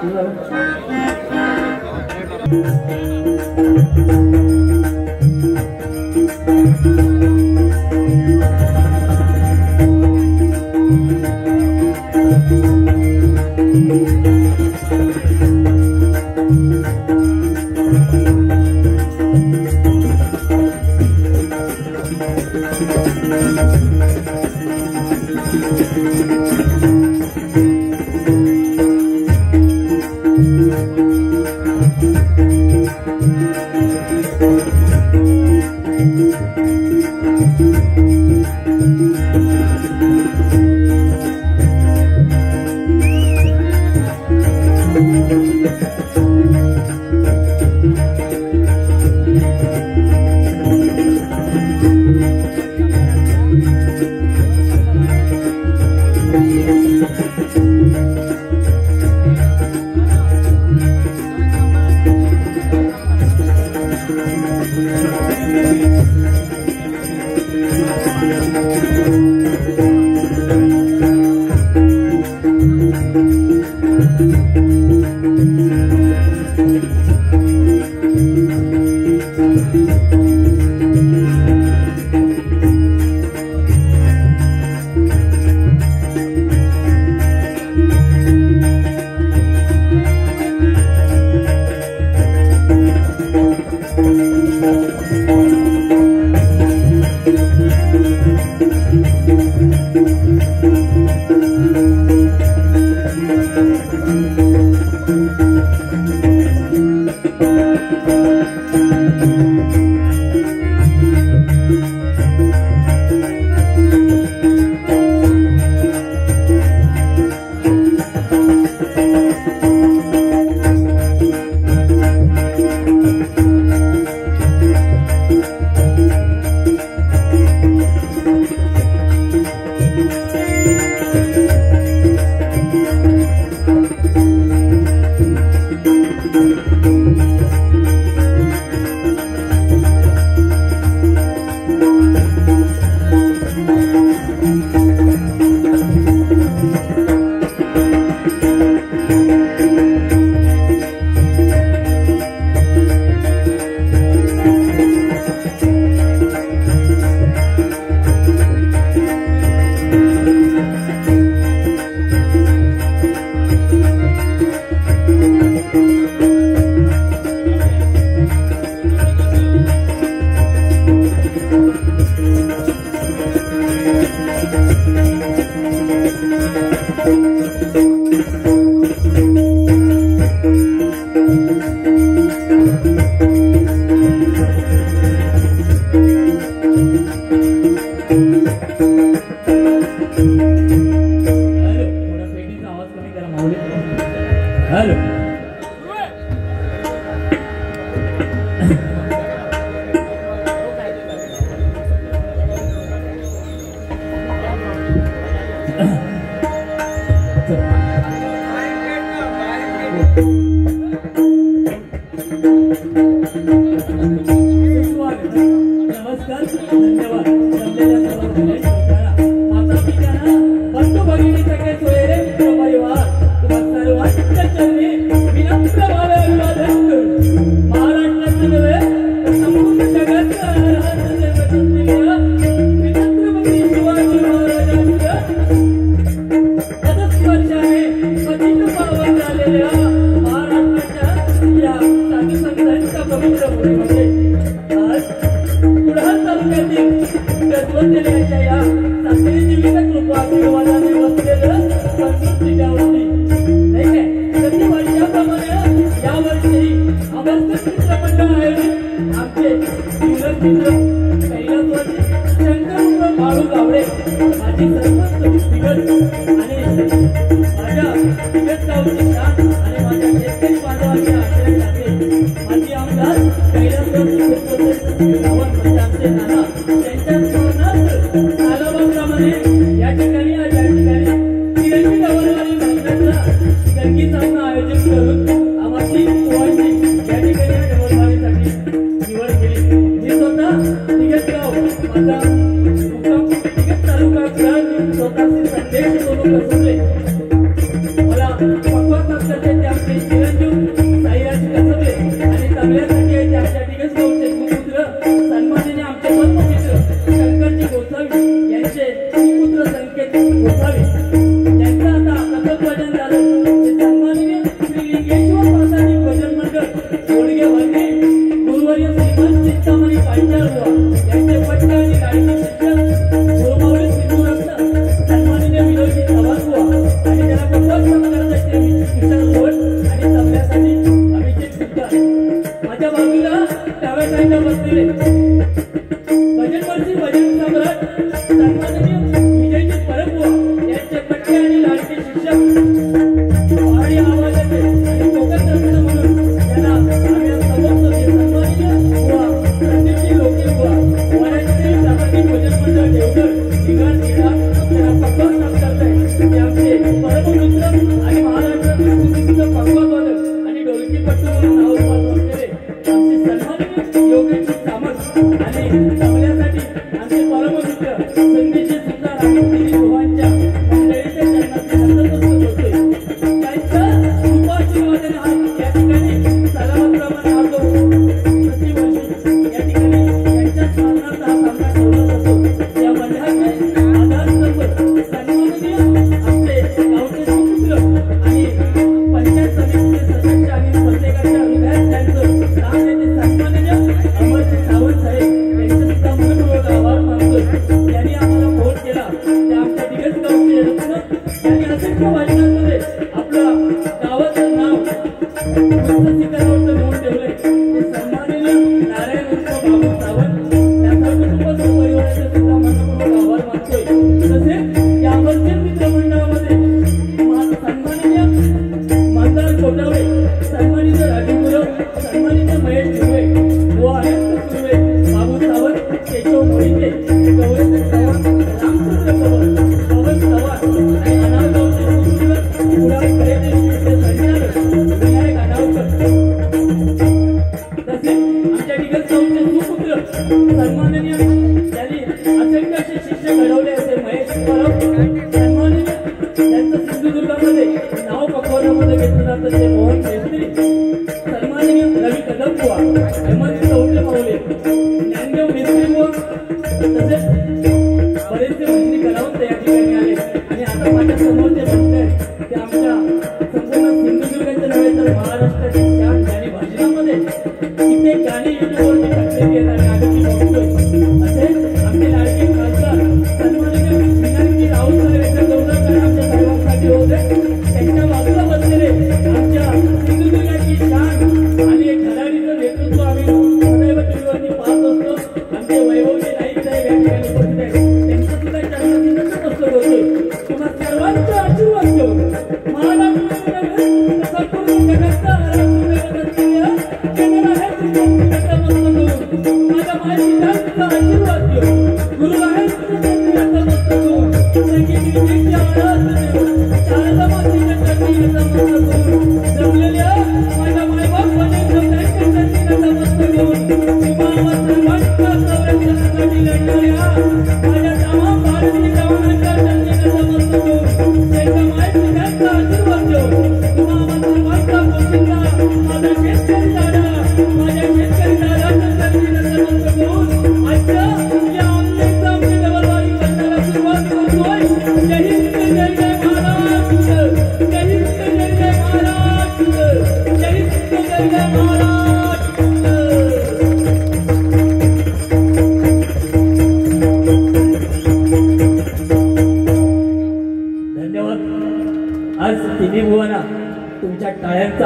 मला पक्वा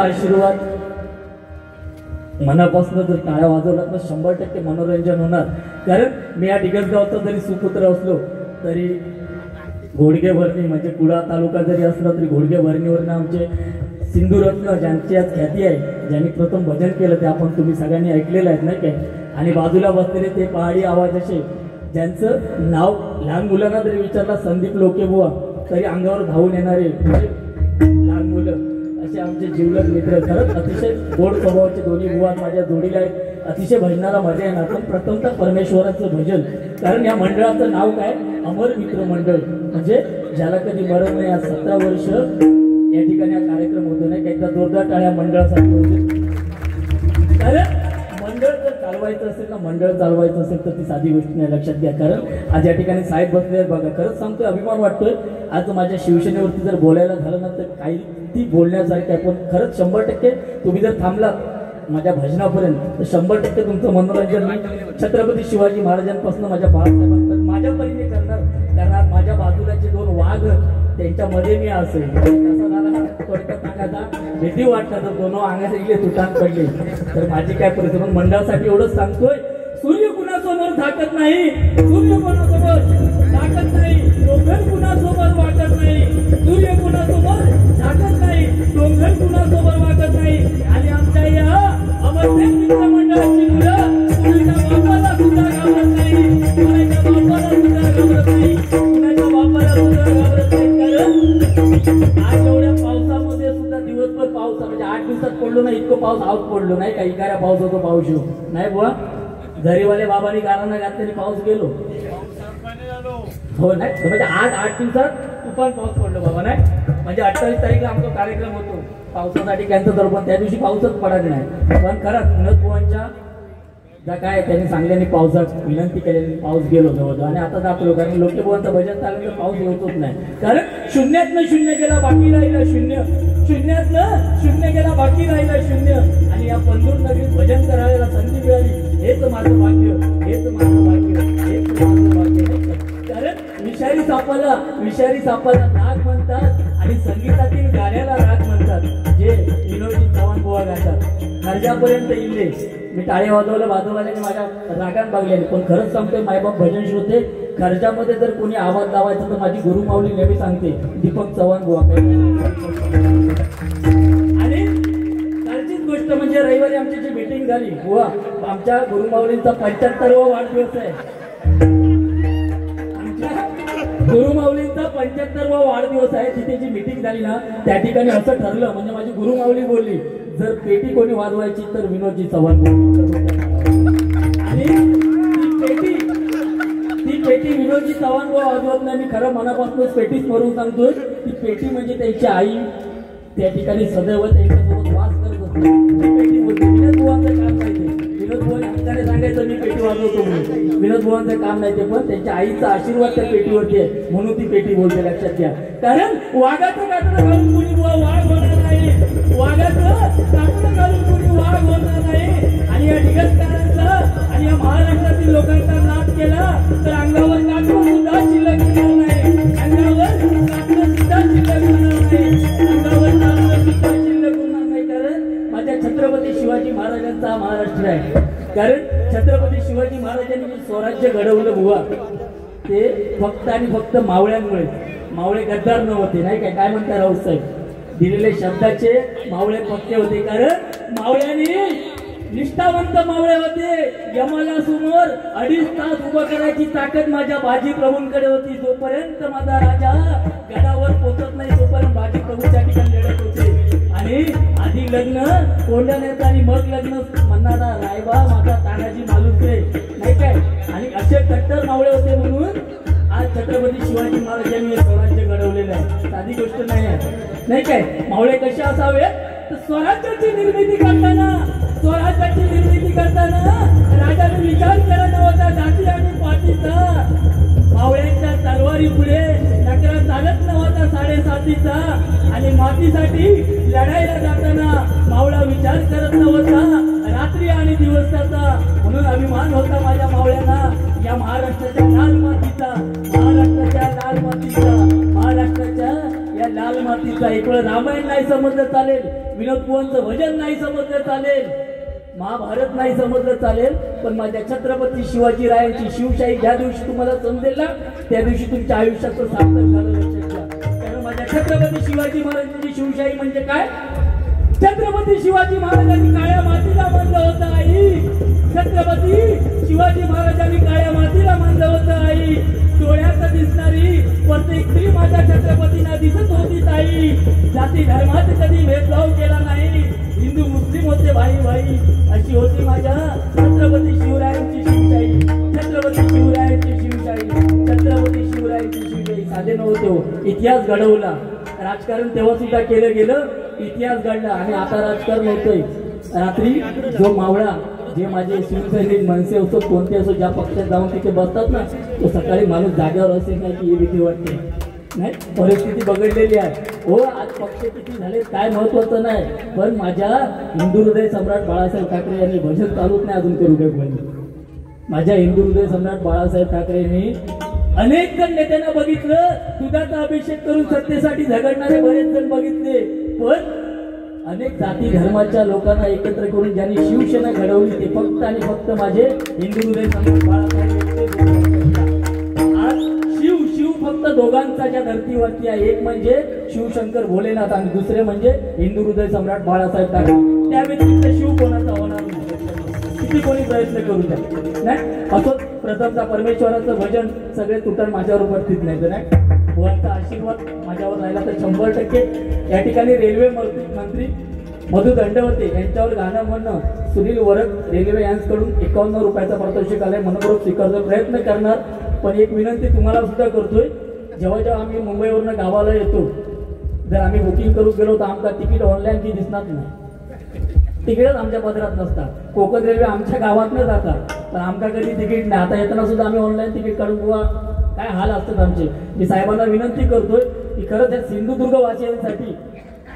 आशीर्वाद मनापासून जर टाळ्या वाजवलात तर 100% मनोरंजन होणार. कारण मी या डिगसगावचा जरी सुपुत्र असलो तरी घोडगेभरणी म्हणजे कुडा तालुका जरी असला तरी घोडगेभरणीवरनं आमचे सिंधुरत्न ज्यांची आज ख्याती आहे, ज्यांनी प्रथम भजन केलं ते आपण तुम्ही सगळ्यांनी ऐकलेलं आहे नाही काय. आणि बाजूला बसलेले ते पहाडी आवाज असे ज्यांचं नाव लहान मुलांना जरी विचारला संदीप लोकेबुवा तरी अंगावर धावून येणारे लहान मुलं असे आमचे जीवलग मित्र. खरंच अतिशय गोड स्वभावाचे दोन्ही बुवा माझ्या जोडीला आहेत. अतिशय भजनाला मजा येणार. पण प्रथमतः परमेश्वराचं भजन, कारण या मंडळाचं नाव काय अमर मित्र मंडळ, म्हणजे ज्याला कधी मरण नाही. आज 17 वर्ष या ठिकाणी हा कार्यक्रम होतो नाही काही एकदा जोरदार टाळ्या मंडळासाठी होते. कारण मंडळ जर चालवायचं असेल ना, मंडळ चालवायचं असेल तर ती साधी गोष्ट नाही, लक्षात घ्या. कारण आज या ठिकाणी साहेब बसले आहेत बघा, खरंच सांगतोय, अभिमान वाटतोय. आज माझ्या शिवसेनेवरती जर बोलायला झालं ना तर काही ती बोलण्यासारखी आहे. पण खरंच 100% तुम्ही जर थांबला माझ्या भजनापर्यंत तर 100% तुमचं मनोरंजन मी छत्रपती शिवाजी महाराजांपासून माझ्या बाळासाहेबांपर्यंत माझ्या परीने करणार. कारण आज माझ्या बाजूलाचे 2 वाघ त्यांच्यामध्ये मी असेल भीती वाटतात तर 2 अंगात इले तुटान पडले तर माझी काय परिस्थिती. मंडळासाठी एवढंच सांगतोय, सूर्य कुणासमोर झाकत नाही, सूर्य कुणासमोर झाकत नाही, डोंगर कुणासमोर वाकत नाही, सूर्य कुणासमोर झाकत नाही, डोंगर कुणासमोर वाकत नाही. आणि आमच्या या अमरदेव मित्र मंडळाची मुलं कुणाच्या बापाला सुद्धा घाबरत नाही, कुणाच्या बापाला सुद्धा घाबरत नाही, कुणाच्या बापाला सुद्धा घाबरत नाही. कारण आज एवढ्या पावसामध्ये सुद्धा दिवसभर पाऊस म्हणजे 8 दिवसात पडलो नाही इतकं पाऊस आऊट पडलो नाही. काही इकाऱ्या पाऊस होतो, पाऊस येऊ नाही बुवा. झरीवाले बाबांनी गारांना घातल्याने पाऊस गेलो हो नाही म्हणजे आज 8 दिवसात तुफान पाऊस पडलो बाबा नाही. म्हणजे 28 तारीखला आमचा कार्यक्रम होतो, पावसासाठी कॅन्सल झालो पण त्या दिवशी पाऊसच पडत नाही. पण खरंच विनोद बुवांच्या ज्या काय त्यांनी सांगल्याने पावसात विनंती केल्याने पाऊस गेलो जवळ. आणि आता दाखवलो कारण लोके बुवांचं भजन चाललं तर पाऊस येतच नाही. कारण शून्यातनं शून्य गेला बाकी राहिला शून्य, शून्यातनं शून्य गेला बाकी राहिला शून्य. आणि या पंढूर नगरीत भजन करायला संधी मिळाली, हेच माझं भाग्य, हेच माझं भाग्य, हेच माझं भाग्य. कारण विषारी सापाला राग म्हणतात आणि संगीतातील गाण्याला राग म्हणतात, जे विनोदी चव्हाण बुवा गातात. खर्जापर्यंत इल्ले मी टाळ्या वाजवल्याने माझ्या रागात बागल्याने. पण खरंच सांगतोय मायबाप भजन श्रोते, खर्जामध्ये जर कोणी आवाज लावायचा तर माझी गुरु माऊली नेहमी सांगते दीपक चव्हाण बुवा. आणि कालचीच गोष्ट म्हणजे रविवारी आमची जी मीटिंग झाली बुवा, आमच्या गुरु माऊलींचा 75वा वाढदिवस आहे. गुरु माऊलींचा 75वा वाढदिवस आहे. तिथे जी मीटिंग झाली ना त्या ठिकाणी असं ठरलं, म्हणजे माझी गुरु माऊली बोलली जर पेटी कोणी वाजवायची तर विनोदजी चव्हाण. आणि ती पेटी विनोदजी चव्हाण वाजवत नाही. मी खरं मनापासूनच पेटीच करून सांगतोय. ती पेटी म्हणजे त्यांची आई त्या ठिकाणी सदैव त्यांच्यासोबत वास करत असते. ती पेटी बोलते. विनोद बुवांचं काम नाही ते, विनोद बुवा आमच्याने सांगायचं मी पेटी वाजवतो म्हणून. विनोद बुवांचं काम नाही ते, पण त्यांच्या आईचा आशीर्वाद त्या पेटीवरती आहे म्हणून ती पेटी बोलते, लक्षात घ्या. कारण वाघाचं कातडं घालून कोणी बुवा वाघ होणार नाही, वाघाचं कातडं घालून कोणी वाघ होणार नाही. आणि या डिगसकरांचा आणि या महाराष्ट्रातील लोकांचा नाद केला तर अंगावर कातडं सुद्धा शिल्लक होणार नाही, अंगावर कातडं सुद्धा शिल्लक होणार नाही, अंगावर कातडं सुद्धा शिल्लक होणार नाही. कारण माझ्या छत्रपती शिवाजी महाराजांचा महाराष्ट्र आहे. कारण छत्रपती शिवाजी महाराजांनी जे स्वराज्य घडवलं बुवा ते फक्त आणि फक्त मावळ्यांमुळे. मावळे गद्दार नव्हते नाही काय म्हणता राऊत साहेब, दिलेले शब्दाचे मावळे पक्के होते. कारण मावळ्यांनी निष्ठावंत मावळे होते. यमाला समोर 2.5 तास उभं करायची ताकद माझ्या बाजी प्रभूंकडे होती. जोपर्यंत माझा राजा गडावर पोचत नाही तोपर्यंत बाजी प्रभूच्या ठिकाणी लढत होते. आणि आधी लग्न कोंडाण्याचं आणि मग लग्न म्हणणारा रायबा माझा तानाजी मालुसरे नाही काय. आणि असे कट्टर मावळे होते म्हणून आज छत्रपती शिवाजी महाराजांनी स्वराज्य घडवलेलं आहे, साधी गोष्ट नाही आहे नाही काय. मावळे कसे असावे तर स्वराज्याची निर्मिती करताना राजाने विचार केला नव्हता जाती आणि पाटीचा. मावळ्यांच्या तलवारी पुढे नकरा चालत नव्हता 7.5चा. आणि मातीसाठी लढायला जाताना मावळा विचार करत नव्हता रात्री आणि दिवसाचा. म्हणून अभिमान होता माझ्या मावळ्यांना या महाराष्ट्राच्या लाल मातीचा, महाराष्ट्राच्या लाल मातीचा, महाराष्ट्राच्या या लाल मातीचा. एक वेळ रामायण नाही समजलं चालेल, विनोद बुवांचं भजन नाही समजलं चालेल, महाभारत नाही समजलं चालेल, पण माझ्या छत्रपती शिवाजी रायांची शिवशाही ज्या दिवशी तुम्हाला समजेल ना त्या दिवशी तुमच्या आयुष्याचं सार्थक झालं, लक्षात घ्या. कारण माझ्या छत्रपती शिवाजी महाराजांची शिवशाही म्हणजे काय. छत्रपती शिवाजी महाराजांनी काळ्या मातीला मानलं होतं आई. छत्रपती शिवाजी महाराजांनी काळ्या मातीला मानलं होतं आई. डोळ्यात दिसणारी प्रत्येक स्त्री माझ्या छत्रपतींना दिसत होती ताई. जाती धर्मात कधी भेदभाव केला नाही, हिंदू मुस्लिम होते भाई भाई अशी होती माझ्या छत्रपती शिवरायांची शिवशाही. छत्रपती शिवरायांची शिवशाही, छत्रपती शिवरायांची शिवशाही. साधे नव्हते, इतिहास घडवला. राजकारण तेव्हा सुद्धा केलं गेलं इतिहास घडला आणि आता राजकारण होतंय. रात्री जो मावळा जे माझे शिवसैनिक मनसे असो कोणते असो ज्या पक्षात जाऊन तिथे बसतात ना तो सकाळी माणूस जागेवर असेल नाही की ही भीती वाटते. नाही परिस्थिती बघडलेली आहे. हो आज पक्ष किती झाले काय महत्वाचं नाही पण माझ्या हिंदू हृदय सम्राट बाळासाहेब ठाकरे यांनी भजन चालूच नाही अजून करू काय. माझ्या हिंदू हृदय सम्राट बाळासाहेब ठाकरेंनी अनेक जण नेत्यांना बघितलं दुधाचा अभिषेक करून सत्तेसाठी झगडणारे बरेच जण बघितले पण अनेक जाती धर्माच्या लोकांना एकत्र करून ज्यांनी शिवसेना घडवली ते फक्त आणि फक्त माझे हिंदू हृदय सम्राट बाळासाहेब. आज शिव फक्त दोघांचा ज्या धर्तीवरती आहे एक म्हणजे शिवशंकर भोलेनाथ आणि दुसरे म्हणजे हिंदू हृदय सम्राट बाळासाहेब ठाकरे. त्या व्यतिरिक्त शिव कोणाचा होणार नाही किती कोणी प्रयत्न करू द्या नाही. असोच प्रथमता परमेश्वराचं भजन सगळे तुटण माझ्यावर उपस्थित नाही तर नाही बुवांचा आशीर्वाद माझ्यावर राहिला तर 100% या ठिकाणी रेल्वे मंत्री मधु दंडवते यांच्यावर गाणं म्हणणं सुनील वरक रेल्वे यांच्याकडून 51 रुपयाचा पारितोषिक आलंय. मनपूर्वक स्वीकारचा प्रयत्न करणार पण एक विनंती तुम्हाला सुद्धा करतोय जेव्हा आम्ही मुंबईवरनं गावाला येतो जर आम्ही बुकिंग करून गेलो तर आमचा तिकीट ऑनलाईन की दिसणार नाही. तिकीटच आमच्या पदरात नसतात. कोकण रेल्वे आमच्या गावातनं जातात पण आमका कधी तिकीट नाही. आता येताना सुद्धा आम्ही ऑनलाईन तिकीट काढून बुवा काय हाल असतात आमचे. मी साहेबांना विनंती करतोय की खरंच या सिंधुदुर्ग वासियांसाठी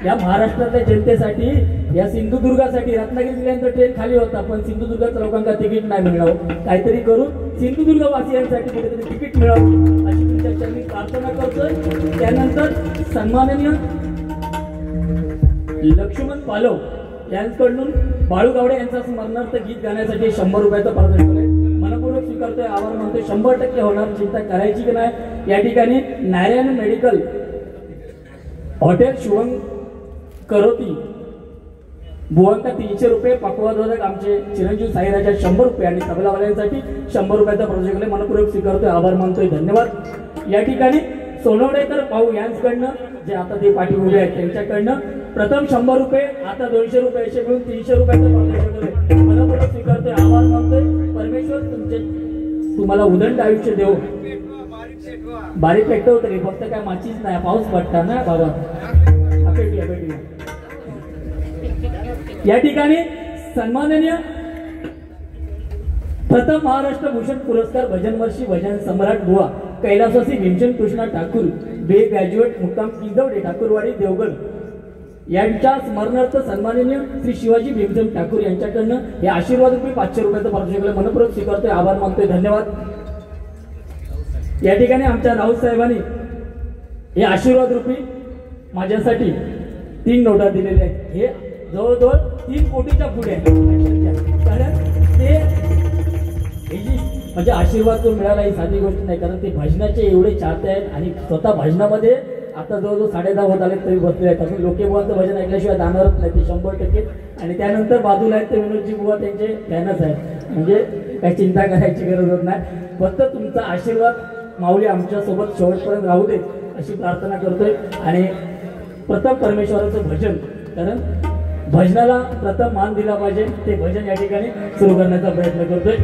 या महाराष्ट्रातल्या जनतेसाठी या सिंधुदुर्गासाठी रत्नागिरी जिल्ह्यांचा ट्रेन खाली होता पण सिंधुदुर्गाच्या लोकांना तिकीट नाही मिळावं. काहीतरी करून सिंधुदुर्ग वासियांसाठी कुठेतरी तिकीट मिळावं अशी तुमच्या चरणी प्रार्थना करतोय. त्यानंतर सन्माननीय लक्ष्मण पालव यांच्याकडून बाळू गावडे यांचा स्मरणार्थ गीत गाण्यासाठी 100 रुपयाचं पारितोषिक आहे. मनपूर्वक स्वीकारतोय आभार मानतोय. 100% होणार चिंता करायची की नाही. या ठिकाणी नारायण मेडिकल हॉटेल शुभम करोती बुवांका 300 रुपये पक्वाद्वारक आमचे चिरंजीव साईराजा 100 रुपये आणि तबलावाल्यांसाठी 100 रुपयाचा पारितोषिक आहे. मनपूर्वक स्वीकारतोय आभार मानतोय धन्यवाद. या ठिकाणी सोनवडेकर भाऊ यांच्याकडनं जे आता ते पाठी उभे आहेत त्यांच्याकडनं प्रथम 100 रुपये आता 200 रुपये असे मिळून 300 रुपयाचं पारितोषिक आहे. मनपूर्वक स्वीकारतोय आभार मानतोय. परमेश्वर तुम्हाला उदंड आयुष्य देऊ. बारीक पेटव तरी फक्त काय माचीच नाही पाऊस पडता ना बाबा. या ठिकाणी सन्माननीय प्रथम महाराष्ट्र भूषण पुरस्कार भजन वर्षी भजन सम्राट बुवा कैलासवासी भीमचंद कृष्णा ठाकूर बे ग्रॅज्युएट मुक्काम किंजवडे ठाकूरवाडी देवगड यांच्या स्मरणार्थ सन्माननीय श्री शिवाजी भीमचंद ठाकूर यांच्याकडनं हे आशीर्वाद रुपये 500 रुपयाचं पारितोषिक मनपूर्वक स्वीकारतोय आभार मानतोय धन्यवाद. या ठिकाणी आमच्या राऊत साहेबांनी हे आशीर्वाद रुपी माझ्यासाठी 3 नोटा दिलेल्या आहेत. हे जवळजवळ 3 कोटीच्या पुढे आहे. कारण ते म्हणजे आशीर्वाद जो मिळाला ही साधी गोष्ट नाही कारण ते भजनाचे एवढे चाहते आहेत आणि स्वतः भजनामध्ये आता जवळजवळ 10:30 होत आले तरी बसले आहेत. अजून लोकेबुवांचं भजन ऐकल्याशिवाय जाणारच नाही ते 100%. आणि त्यानंतर बाजूला आहेत ते विनोदजी बुवा त्यांचे फॅनच आहेत म्हणजे काही चिंता करायची गरज होत नाही. फक्त तुमचा आशीर्वाद माऊली आमच्या सोबत शेवटपर्यंत राहू दे अशी प्रार्थना करतोय. आणि प्रथम परमेश्वराचं भजन कारण भजनाला प्रथम मान दिला पाहिजे ते भजन या ठिकाणी सुरू करण्याचा प्रयत्न करतोय.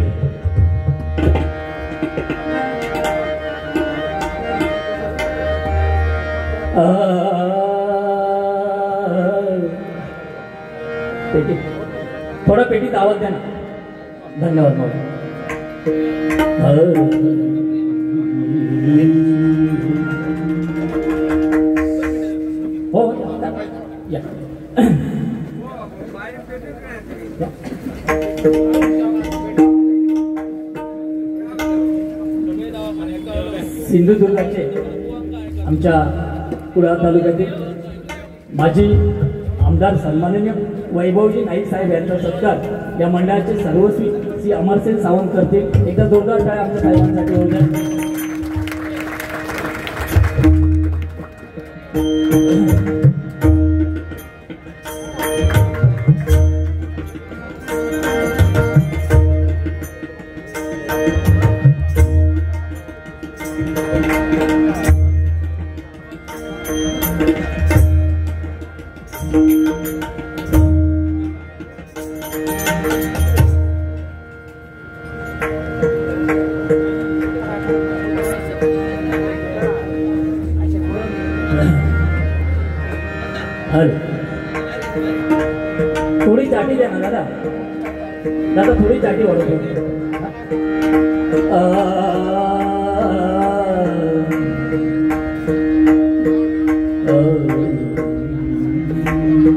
थोडा पेटीत आवाज द्या ना. धन्यवाद माऊली. हो या सिंधुदुर्गाचे आमच्या कुडाळ तालुक्यातील माजी आमदार सन्माननीय वैभवजी नाईक साहेब यांचा सत्कार या मंडळाचे सर्वस्वी श्री अमरसेन सावंत करतील. एकदा जोरदार टाळ्या आमच्या साहेबांसाठी होऊ द्या. थोडी चाटी द्या ना दादा, दादा थोडी चाटी वाढवतो.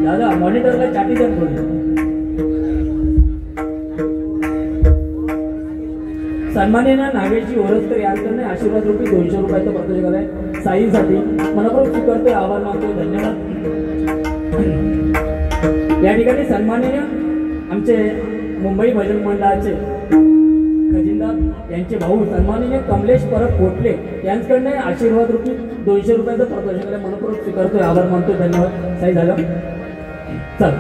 दादा मॉनिटरला चाटी द्या थोडी. सन्माननीय नागेशजी ओरसकर यांकडे आशीर्वाद रूपी 200 रुपयाचं प्रदर्शन आहे. साईसाठी मनपूर्वक स्वीकारतोय, आभार मानतोय, धन्यवाद. या ठिकाणी सन्माननीय आमचे मुंबई भजन मंडळाचे खजिनदार यांचे भाऊ सन्माननीय कमलेश परब कोटले यांच्याकडे आशीर्वाद रूपी 200 रुपयाचं प्रदर्शन आहे. मनपूर्वक स्वीकारतोय, आभार मानतोय, धन्यवाद. साई झालं चल.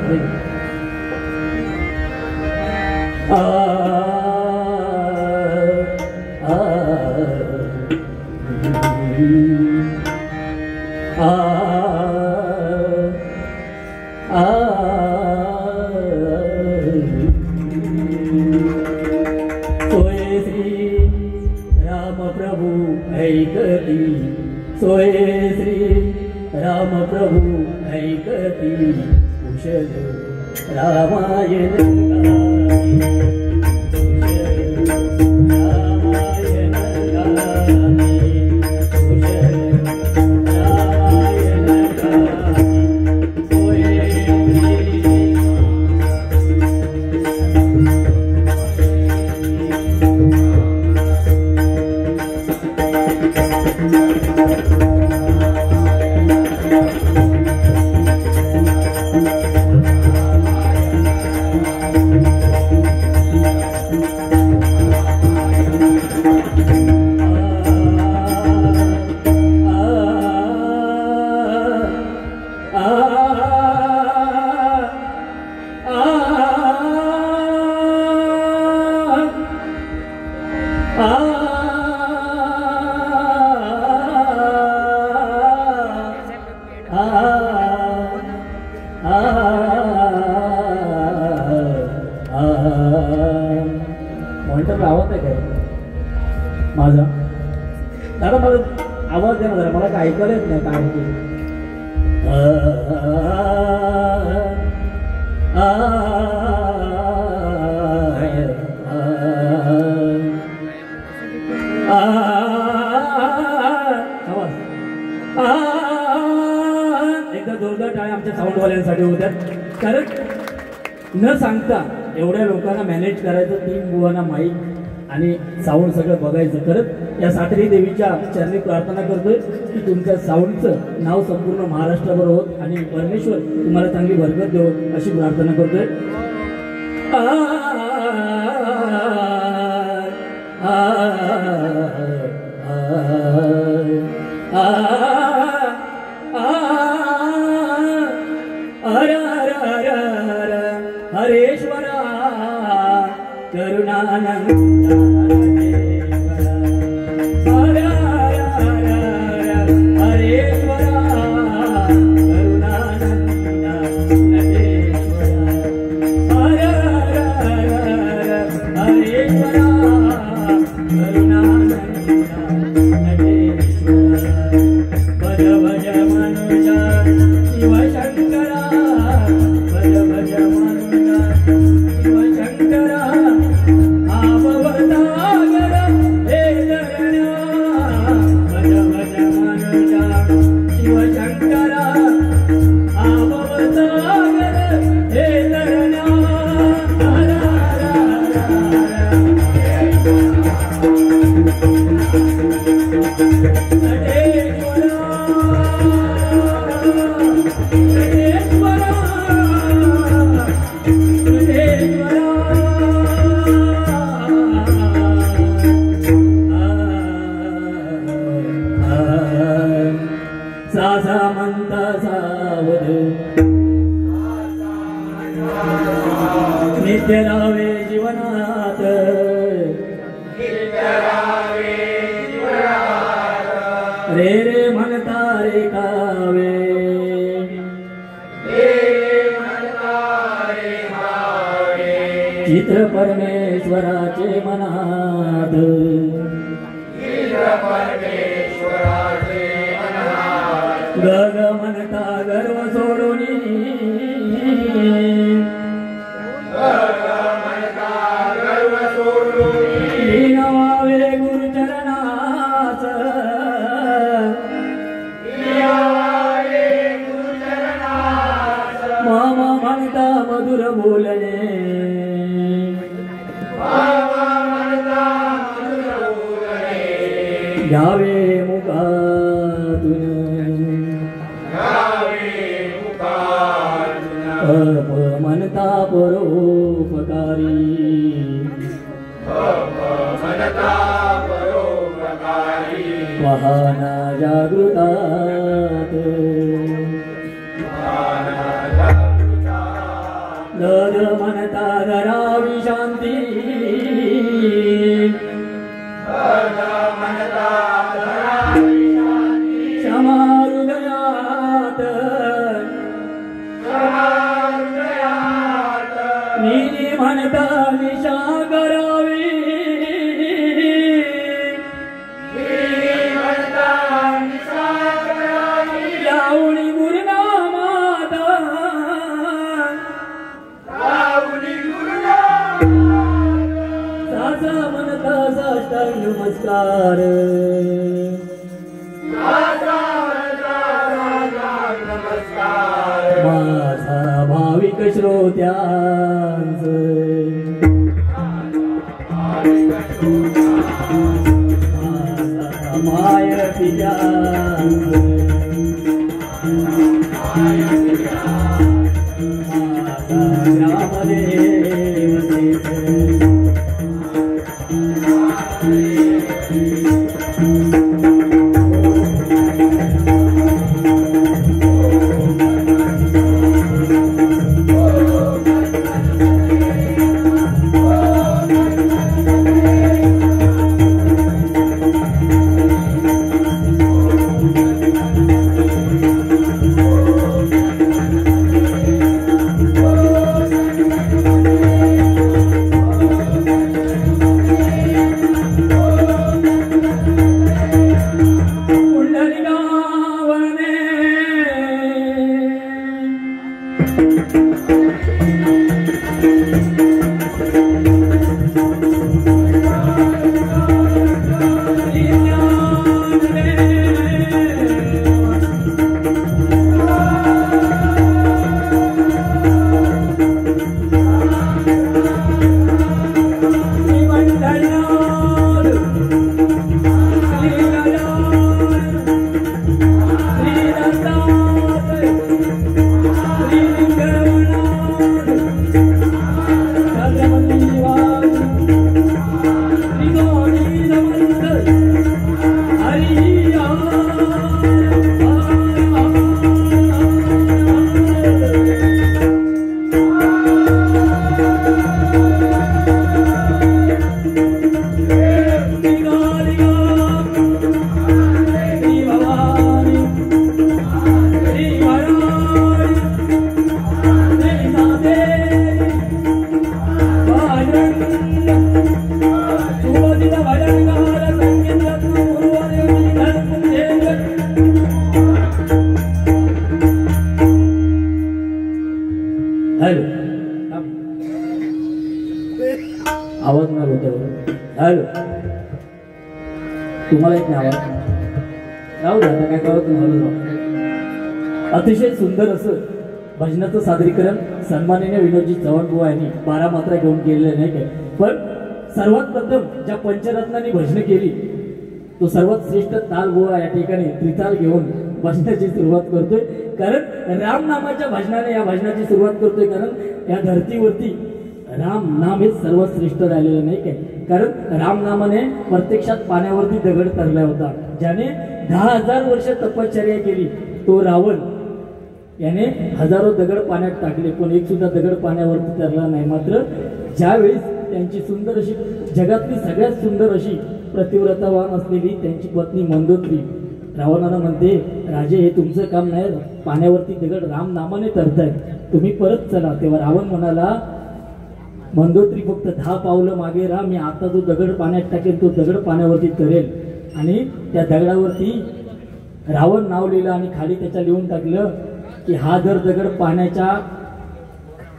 सोये श्री राम प्रभु ऐकती, सोये श्री राम प्रभु ऐकती, कुशल रामायण मॉनिटर आवाज आहे काय माझा? दादा मला आवाज द्या ना जरा, मला काय ऐकायला येत नाही काय होते. एकदा जोरदार टाळ्या आमच्या साऊंडवाल्यांसाठी होत्या. कारण न सांगता एवढ्या लोकांना मॅनेज करायचं, 3 बुवांना माईक आणि साऊंड सगळं बघायचं. करत या सातेरी देवीच्या चरणी प्रार्थना करतोय की तुमच्या साऊंडचं नाव संपूर्ण महाराष्ट्रावर होत आणि परमेश्वर तुम्हाला चांगली बरकत देव अशी प्रार्थना करतोय. हरेश्वरा करुणानंद हरेश्वरा करुणानंद हरेश्वरा भज भज मनुजा शिवशंकरा, भज भज मनुजा शिवशंकरा, आववतागर हे धरण्या, भज भज मनुजा शिवशंकरा, आववतागर हे धरण्या. सासा म्हणता सावध नित्य राहावे जीवनात, रे रे म्हणता रे कावे, चित्र परमेश्वराचे मनात, गग म्हणता गर्व सोडून म्हणता मधुर बोलणे घ्यावे मुखातून म्हणता परोपकारी वाहना जागृतात दर म्हणता धरावी शांती क्षमा हृदयात निधी म्हणता निशा करावी लावणी गुरुनामात साचा म्हणता साष्टांग नमस्कार माझा भाविक श्रोत्यांच माय पित्यांच आवाज नाही होत. हॅलो, तुम्हाला एक नाही आवाज राहू द्या, काय कळत तुम्हाला. अतिशय सुंदर असं भजनाचं सादरीकरण सन्माननीय विनोदजी चव्हाण बुवा यांनी 12 मात्रा घेऊन केलेलं नाही काय. पण सर्वात प्रथम ज्या पंचरत्नांनी भजन केली तो सर्वात श्रेष्ठ ताल बुवा या ठिकाणी त्रिताल घेऊन भजनाची सुरुवात करतोय. कारण राम नामाच्या भजनाने या भजनाची सुरुवात करतोय. कारण या धरतीवरती राम नाम हे सर्वात श्रेष्ठ राहिलेलं नाही काय. कारण राम नामाने प्रत्यक्षात पाण्यावरती दगड तरला होता. ज्याने 10,000 वर्ष तपश्चर्या केली तो रावण याने हजारो दगड पाण्यात टाकले पण एक सुद्धा दगड पाण्यावरती तरला नाही. मात्र ज्यावेळेस त्यांची सुंदर अशी जगातली सगळ्यात सुंदर अशी प्रतिव्रतावान असलेली त्यांची पत्नी मंदोत्री रावणाला म्हणते, राजे हे तुमचं काम नाही, पाण्यावरती दगड राम नामाने तरतायत, तुम्ही परत चला. तेव्हा रावण म्हणाला, मंदोत्री फक्त 10 पावलं मागे राहा, मी आता जो दगड पाण्यात टाकेल तो दगड पाण्यावरती तरेल. आणि त्या दगडावरती रावण नाव लिहिलं आणि खाली त्याच्या लिहून टाकलं की हा जर दगड पाण्याच्या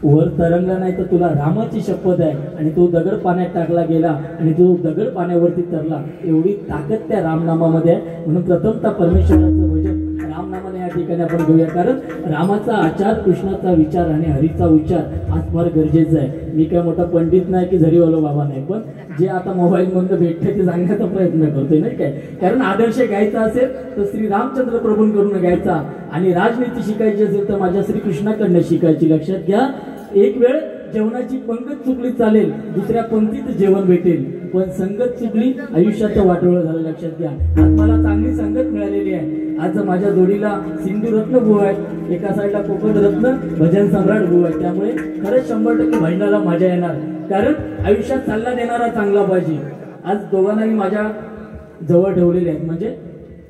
वर तरंगला नाही तर तुला रामाची शपथ आहे. आणि तो दगड पाण्यात टाकला गेला आणि तो दगड पाण्यावरती तरला. एवढी ताकद त्या रामनामामध्ये आहे. म्हणून प्रथमतः परमेश्वराचं भजन रामनामाने या ठिकाणी आपण घेऊया, कारण रामाचा आचार, कृष्णाचा विचार आणि हरीचा उच्चार आज फार गरजेचा आहे. मी काय मोठा पंडित नाही की झरीवालो बाबा नाही, पण जे आता मोबाईल मधून भेटते ते सांगण्याचा प्रयत्न करतोय नाही काय. कारण आदर्श घ्यायचा असेल तर श्री रामचंद्र प्रभूंकडून घ्यायचा आणि राजनीती शिकायची असेल तर माझ्या श्रीकृष्णाकडनं शिकायची. लक्षात घ्या, एक वेळ जेवणाची पंगत चुकली चालेल, दुसऱ्या पंक्तीत जेवण भेटेल, पण संगत चुकली आयुष्याचं वाटोळं झालं. लक्षात घ्या, आज मला चांगली संगत मिळालेली आहे. आज माझ्या जोडीला सिंधू रत्न भाऊ आहे, एका साईडला कोकण रत्न भजन सम्राट भाऊ आहे. त्यामुळे खरंच 100% भजनाला मजा येणार, कारण आयुष्यात सल्ला देणारा चांगला पाहिजे. आज दोघांनाही माझ्या जवळ ठेवलेले आहेत. म्हणजे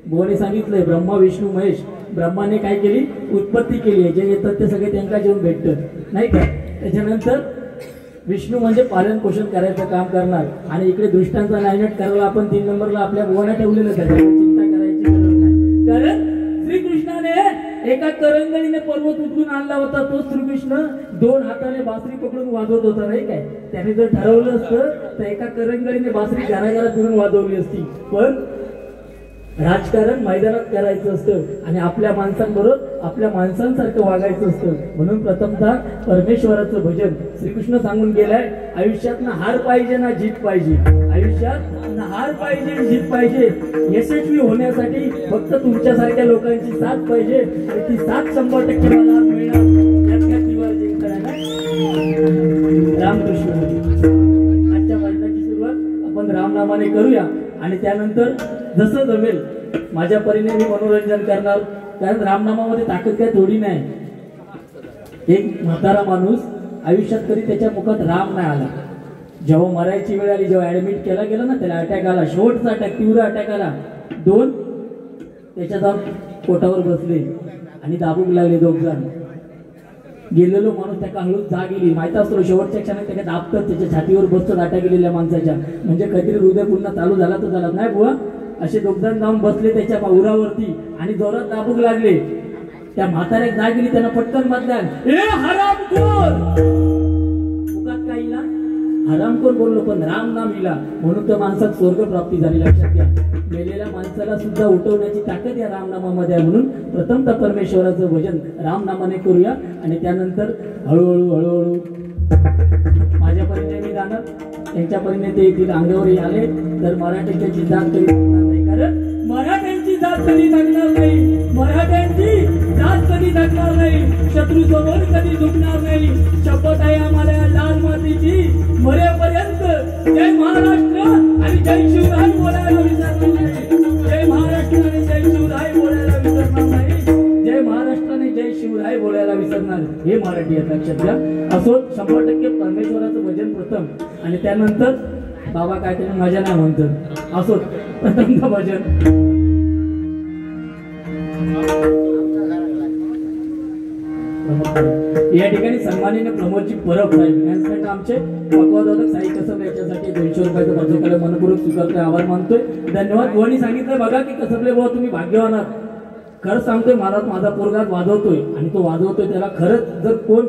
भाऊने सांगितलंय ब्रह्मा विष्णू महेश, ब्रह्माने काय केली, उत्पत्ती केली आहे, जे येतात ते सगळे त्यांना जेवण भेटतं नाही का. त्याच्यानंतर विष्णू म्हणजे पालन पोषण करायचं काम करणार, आणि इकडे दृष्टांचा नायनाट करायला आपण 3 नंबरला आपल्या भुवाना ठेवलेलं, त्याच्यामुळे चिंता करायची गरज नाही. कारण श्रीकृष्णाने एका करंगळीने पर्वत उचलून आणला होता. तो श्रीकृष्ण 2 हाताने बासरी पकडून वाजवत होता नाही काय. त्याने जर ठरवलं असतं तर एका करंगळीने बासरी घराघरात फिरून वाजवली असती, पण राजकारण मैदानात करायचं असतं आणि आपल्या माणसांबरोबर आपल्या माणसांसारखं वागायचं असतं. म्हणून प्रथमतः परमेश्वराचं भजन श्रीकृष्ण सांगून गेलाय, आयुष्यात ना हार पाहिजे ना जीत पाहिजे. आयुष्यात ना हार पाहिजे जीत पाहिजे. यशस्वी होण्यासाठी फक्त तुमच्यासारख्या लोकांची साथ पाहिजे, आणि ती साथ 100% मला मिळणार. यात काय तिवार जिंकणार रामकृष्ण. आजच्या भजनाची सुरुवात आपण रामनामाने करूया, आणि त्यानंतर जसं जमेल माझ्या परीने मी मनोरंजन करणार. कारण रामनामामध्ये ताकद काय थोडी नाही. एक म्हातारा माणूस आयुष्यात कधी त्याच्या मुखात राम नाही आला. जेव्हा मरायची वेळ आली, जेव्हा ऍडमिट केला गेला ना, त्याला अटॅक आला, शेवटचा अटॅक, तीव्र अटॅक आला. 2 त्याच्या जाऊन पोटावर बसले आणि दाबूक लागले 2 जण. गेलेलो माणूस त्या हळूच जाग गेली. माहित असतो शेवटच्या क्षणात त्याच्या दाबतात, त्याच्या छातीवर बसतात अटॅक गेलेल्या माणसाच्या. म्हणजे कधीतरी हृदय पुन्हा चालू झाला तर झाला नाही बुवा. असे 2 जण जाऊन बसले त्याच्या उरावरती आणि जोरात दाबूक लागले. त्या म्हाताऱ्या जाग गेली, त्यांना पटकन बदला, ए हरामखोर. मुखात काय इला, हरामखोर बोललो, पण राम नाम इला, म्हणून त्या माणसात स्वर्ग प्राप्ती झाली. लक्षात घ्या, मेलेल्या माणसाला सुद्धा उठवण्याची ताकद या रामनामामध्ये आहे. म्हणून प्रथमतः परमेश्वराचं भजन रामनामाने करूया, आणि त्यानंतर हळूहळू हळूहळू माझ्या परीने मी जाणार, त्यांच्या परीने ते येतील. अंगावर आले तर मराठ्यांची जात कधी थकणार नाही, कारण मराठ्यांची जात कधी थकणार नाही. मराठ्यांची जात कधी थकणार नाही, शत्रू समोर कधी झुकणार नाही. शपथ आहे आम्हाला या लाल मातीची, मरेपर्यंत जय महाराष्ट्र आणि जय शिवराय बोलायला विसरणार नाही. जय महाराष्ट्र आणि जय शिवराय बोलायला विसरणार नाही. जय महाराष्ट्र आणि जय शिवराय बोलायला विसरणार, हे मराठी आहेत. लक्षात घ्या. असो 100% परमेश्वराचं भजन प्रथम, आणि त्यानंतर बाबा काय त्याने मजा नाही म्हणतात. असो प्रथमतः भजन. या ठिकाणी सन्माननीय प्रमोदजी परब साहेब यांच्यासाठी आमचे पक्वादोदक साई कसब याच्यासाठी 200 रुपयाचं माझ्याकडे मनपूर्वक स्वीकारतोय, आभार मानतोय, धन्यवाद. बुवांनी सांगितलं बघा की कसबले बुवा तुम्ही भाग्यवान आहात. खरंच सांगतोय, मला माझा पोरगा वाजवतोय आणि तो वाजवतोय त्याला खरंच जर कोण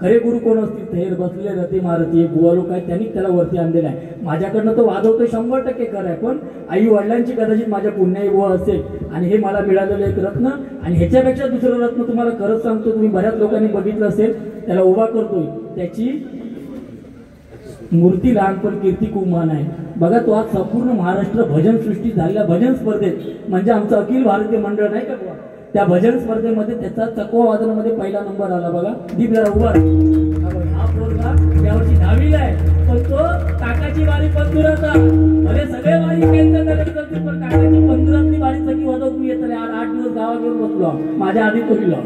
खरे गुरु कोण असतील, थेर बसले रती मारती बुवा लोक आहेत, त्यांनी त्याला वरती आणलेला आहे. माझ्याकडनं तो वाजवतोय 100% खरं आहे, पण आई वडिलांची कदाचित माझ्या पुण्याई बुवा असेल, आणि हे मला मिळालेलं एक रत्न. आणि ह्याच्यापेक्षा दुसरं रत्न तुम्हाला खरंच सांगतो, तुम्ही बऱ्याच लोकांनी बघितलं असेल, त्याला उभा करतोय, त्याची मूर्ती लहान पण कीर्ती खूप मान आहे. बघा, तो आज संपूर्ण महाराष्ट्र भजन सृष्टी झालेल्या भजन स्पर्धेत, म्हणजे आमचं अखिल भारतीय मंडळ नाही का बुवा, त्या भजन स्पर्धेमध्ये त्याचा चकवा वादनामध्ये पहिला नंबर आला. बघा दीप जरा उभा, हा पोरगा यावर्षी 10वीला आहे, पण तो काकाची वारी पंधुराचा, अरे सगळे वारी केंद्र करतील, पण काकाची पंधुरातली वारी सगळी वाजवत मी येत 8 दिवस गावा घेऊन बसलो माझ्या आधी तोरीला.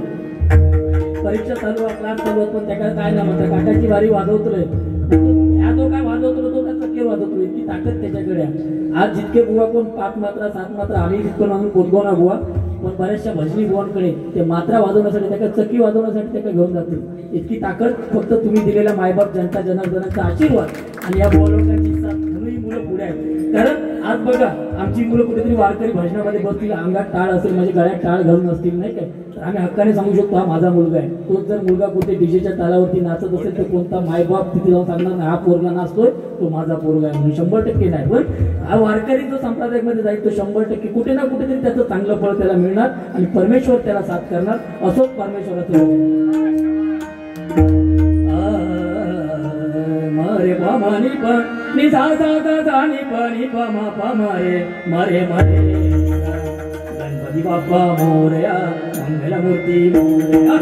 परीक्षा चालू आहे, क्लास चालू आहे, पण त्याकडे काय ना म्हणतात काकाची वारी वाजवतोय. ह्या जो काय वाजवतो तो काय चक्के वाजवतो, इतकी ताकद त्याच्याकडे आहे. आज जितके बुवा कोण 5 मात्रा 7 मात्रा आम्ही तितकं म्हणून पोचलो ना बुवा, पण बऱ्याचशा भजनी बुवांकडे ते मात्रा वाजवण्यासाठी त्याकडे चक्की वाजवण्यासाठी त्याकडे घेऊन जातील. इतकी ताकद फक्त तुम्ही दिलेल्या मायबाप जनता जनार्दनाचा आशीर्वाद आणि या बुवा लोकांची साथ, म्हणून ही मुलं पुढे आहेत. कारण आज बघा आमची मुलं कुठेतरी वारकरी भजनामध्ये बसतील, अंगात टाळ असेल म्हणजे गळ्यात टाळ घालून असतील नाही काय, तर आम्ही हक्काने सांगू शकतो हा माझा मुलगा आहे. तोच जर मुलगा कुठे डीजेच्या तालावरती नाचत असेल तर कोणता मायबाप तिथे जाऊन सांगणार नाही हा पोरगा नाचतोय तो माझा पोरगा आहे म्हणून. 100% नाही. पण हा वारकरी जो संप्रदायामध्ये जाईल तो 100% कुठे ना कुठेतरी त्याचं चांगलं फळ त्याला मिळणार आणि परमेश्वर त्याला साथ करणार. असंच परमेश्वराचं मरे पामानी प नि सा सा सा सा नि प नि प म प मरे मरे मरे. गणपती बाप्पा मोरया मंगलमूर्ती मोरया.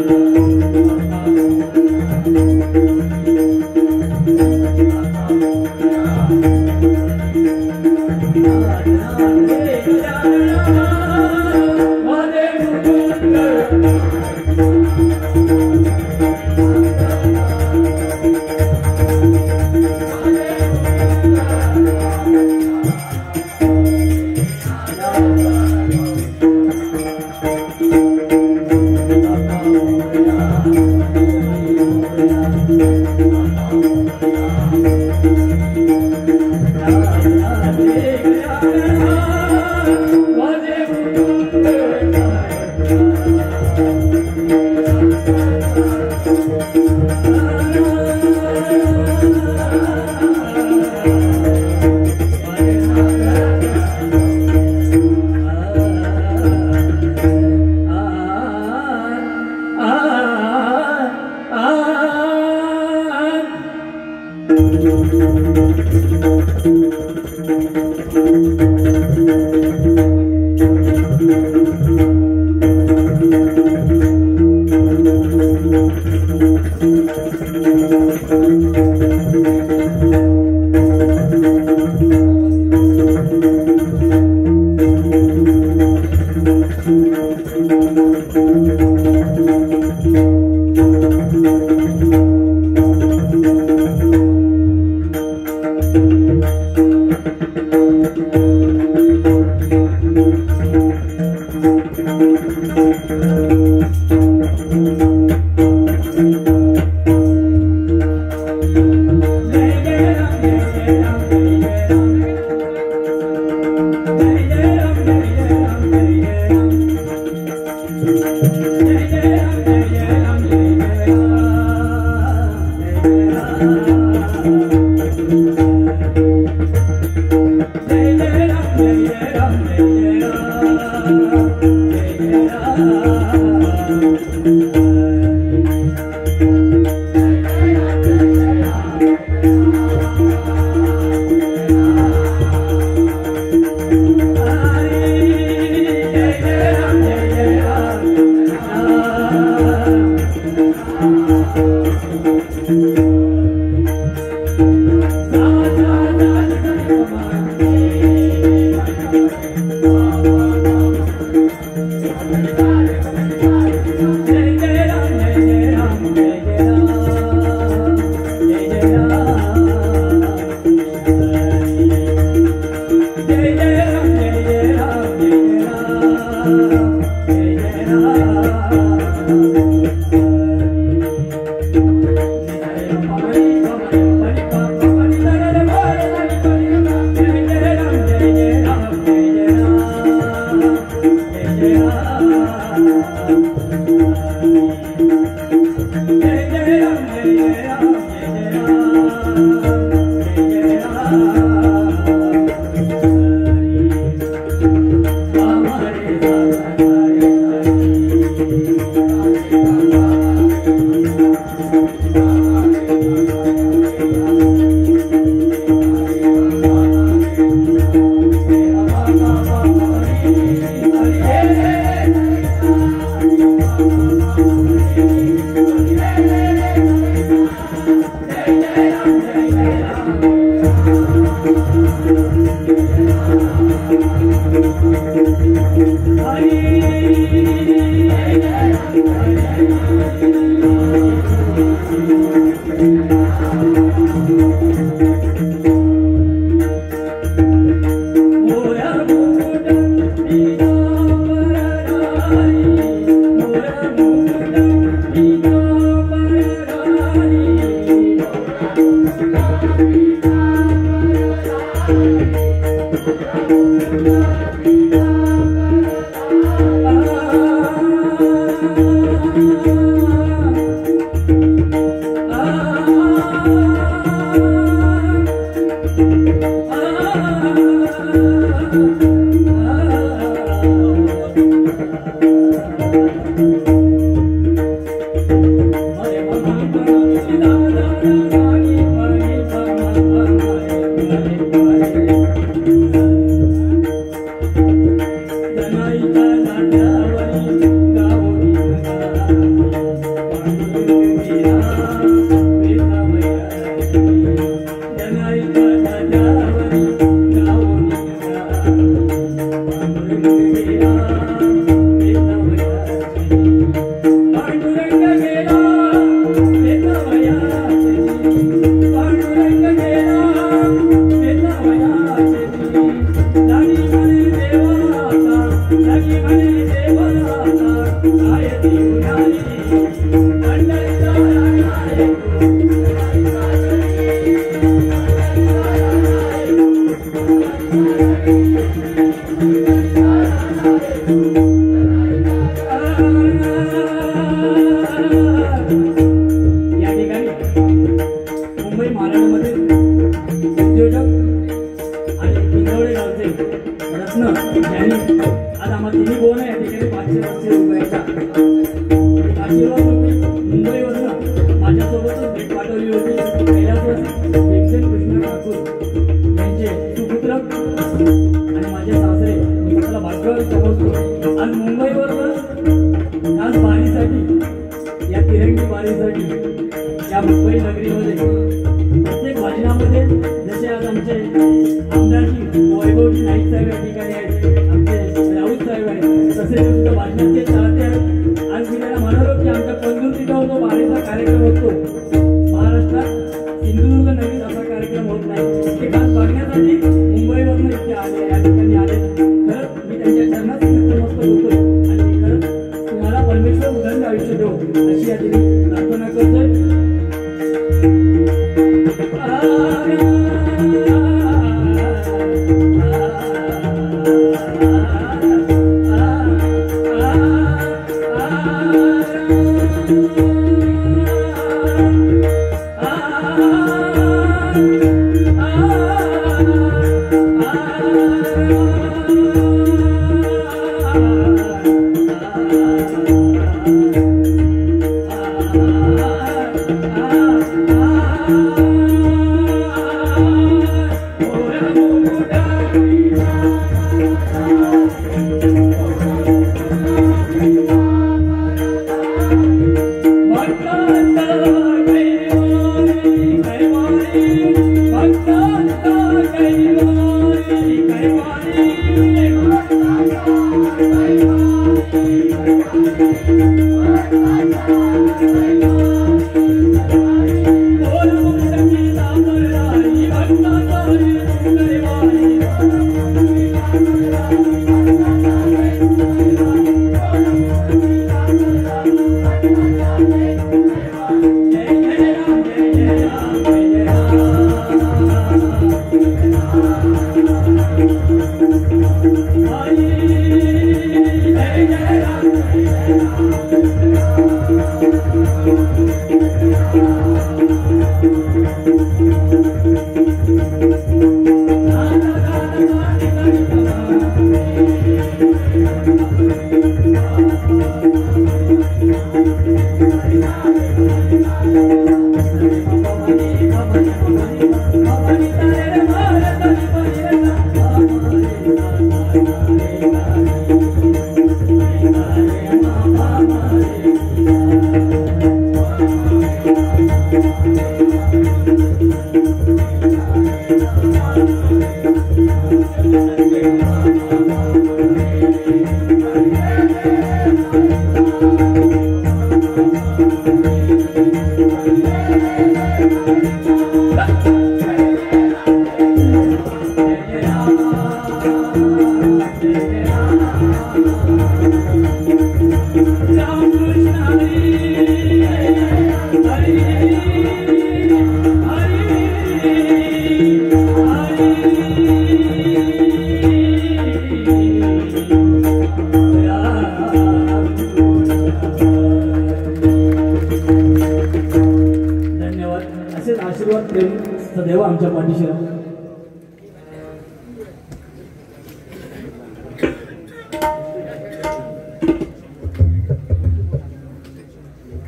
सदैव आमच्या पाठीशी राहा.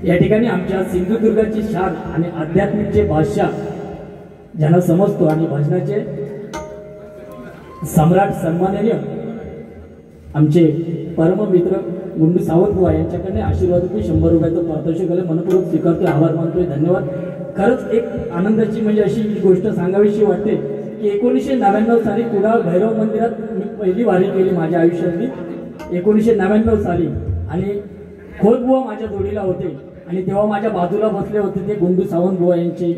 या ठिकाणी आमच्या सिंधुदुर्गाची शान आणि आध्यात्मिकचे भाषा ज्यांना समजतो आणि भजनाचे सम्राट सन्माननीय आमचे परम मित्र गुंडू सावंत बुवा यांच्याकडे आशीर्वाद रुपये 100 रुपयाचं पारितोषिक आलं. मनपूर्वक स्वीकारतोय, आभार मानतोय, धन्यवाद. खरंच एक आनंदाची म्हणजे अशी गोष्ट सांगावीशी वाटते की 1999 साली कुडाळ भैरव मंदिरात मी पहिली वारी केली माझ्या आयुष्यातली 1999 साली. आणि खोत बुवा माझ्या जोडीला होते आणि तेव्हा माझ्या बाजूला बसले होते ते गुंडू सावंत बुवा यांचे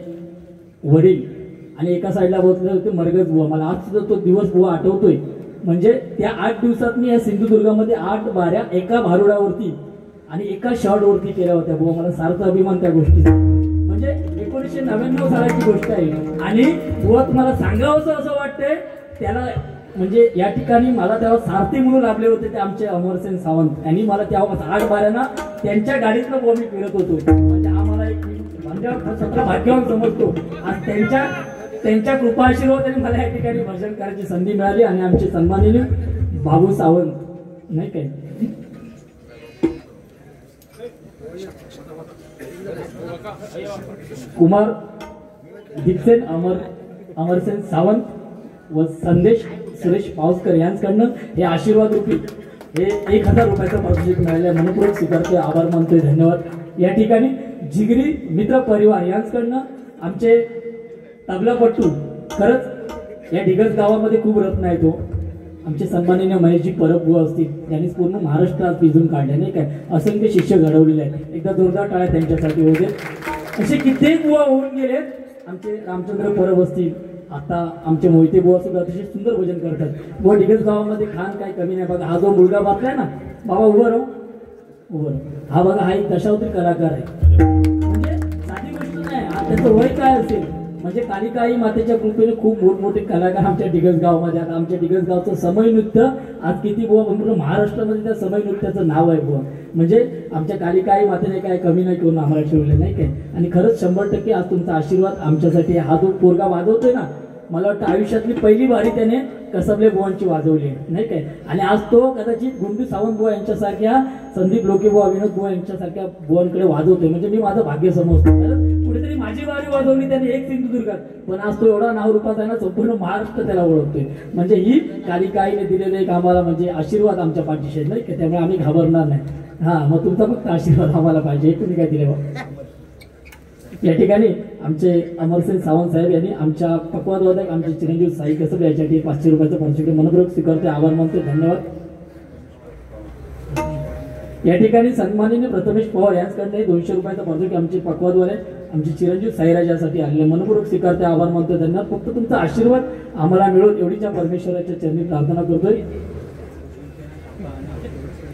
वडील आणि एका साईडला बसले होते मरगज बुवा. मला आज सुद्धा तो दिवस बुवा आठवतोय. म्हणजे त्या 8 दिवसात मी या सिंधुदुर्गामध्ये 8 बाऱ्या एका भारुडावरती आणि एका शॉर्टवरती केल्या होत्या बुवा. मला सार्थ अभिमान त्या गोष्टीचा. म्हणजे 1999 सालाची गोष्ट आहे. आणि बुवा तुम्हाला सांगावंसं असं वाटतंय त्याला म्हणजे या ठिकाणी मला तेव्हा सारथी म्हणून लाभले होते ते आमचे अमरसेन सावंत. यांनी मला तेव्हा 8 बाऱ्यांना त्यांच्या गाडीतनं बुवा मी फिरत होतो. म्हणजे आम्हाला एक सगळं भाग्यवान समजतो. आज त्यांच्या कृपा आशीर्वादाने मला या ठिकाणी भाषण करायची संधी मिळाली आणि आमचे सन्माननीय बाबू सावंत नाही काय कुमार दीपसेन अमरसेन सावंत व संदेश सुरेश पावसकर यांच्याकडनं हे आशीर्वाद रूपी हे 1000 रुपयाचं पारितोषिक मिळाले. मनपूर्वक स्वीकारतोय, आभार मानतोय, धन्यवाद. या ठिकाणी जिगरी मित्र परिवार यांच्याकडनं आमचे तबलापट्टू खरंच या डिगस गावामध्ये खूप रत्न आहेत. आमचे सन्माननीय महेशजी परब बुवा असतील त्यांनीच पूर्ण महाराष्ट्रात पिजून काढले नाही काय असंख्य शिष्य घडवलेले आहेत. एकदा जोरदार टाळ्या त्यांच्यासाठी होते. असे कित्येक बुवा होऊन गेलेत. आमचे रामचंद्र परब असतील, आता आमचे मोहिते बुवा सुद्धा अतिशय सुंदर भजन करतात. बुवा डिगस गावामध्ये खान काही कमी नाही. बघा हा जो मुलगा बापलाय ना बाबा उभं राहू हा बघा हा एक दशावतारी कलाकार आहे. म्हणजे साधी गोष्ट नाही. त्याचं वय काय असेल म्हणजे कालिकाई मातेच्या कृपेने खूप मोठमोठे कलाकार आमच्या डिगस गावामध्ये. आता आमच्या डिगस गावचं समय नृत्य आज किती बुवा पूर्ण महाराष्ट्रामध्ये त्या समय नृत्याचं नाव आहे बुवा. म्हणजे आमच्या कालिकाई मातेने काय कमी नाही करून आम्हाला ठेवले नाही काय. आणि खरंच 100% आज तुमचा आशीर्वाद आमच्यासाठी. हा जो पोरगा वाजवतोय ना मला वाटतं आयुष्यातली पहिली बारी त्याने कसबले बुवांची वाजवली नाही काय. आणि आज तो कदाचित गुंडू सावंत बुवा यांच्यासारख्या संदीप लोके बुवा विनोद बुवा यांच्यासारख्या बुवांकडे वाजवतोय. म्हणजे मी माझं भाग्य समजतो. कारण कुठेतरी माझी बारी वाजवली त्याने एक सिंधुदुर्गात, पण आज तो एवढा नाव रूपात आहे ना संपूर्ण महाराष्ट्र त्याला ओळखतोय. म्हणजे ही कालिकाईने दिलेले एक आम्हाला म्हणजे आशीर्वाद आमच्या पाठीशी नाही का. त्यामुळे आम्ही घाबरणार नाही. हा मग तुमचा फक्त आशीर्वाद आम्हाला पाहिजे. तुम्ही काय दिले बा. या ठिकाणी आमचे अमरसेन सावंत साहेब यांनी आमच्या पक्वादवादक आमचे चिरंजीव साई कसब याच्यासाठी 500 रुपयाचं पारितोषिक मनपूर्वक स्वीकारते, आभार मानते, धन्यवाद. या ठिकाणी सन्माननीय प्रथमेश पवार यांच्याकडे 200 रुपयाचं पारितोषिक आमचे पक्वादवाले आमचे चिरंजीव साईराज यासाठी आलेले मनपूर्वक स्वीकारते, आभार मानते, धन्यवाद. फक्त तुमचा आशीर्वाद आम्हाला मिळो एवढीच्या परमेश्वराच्या चरणी प्रार्थना करतोय.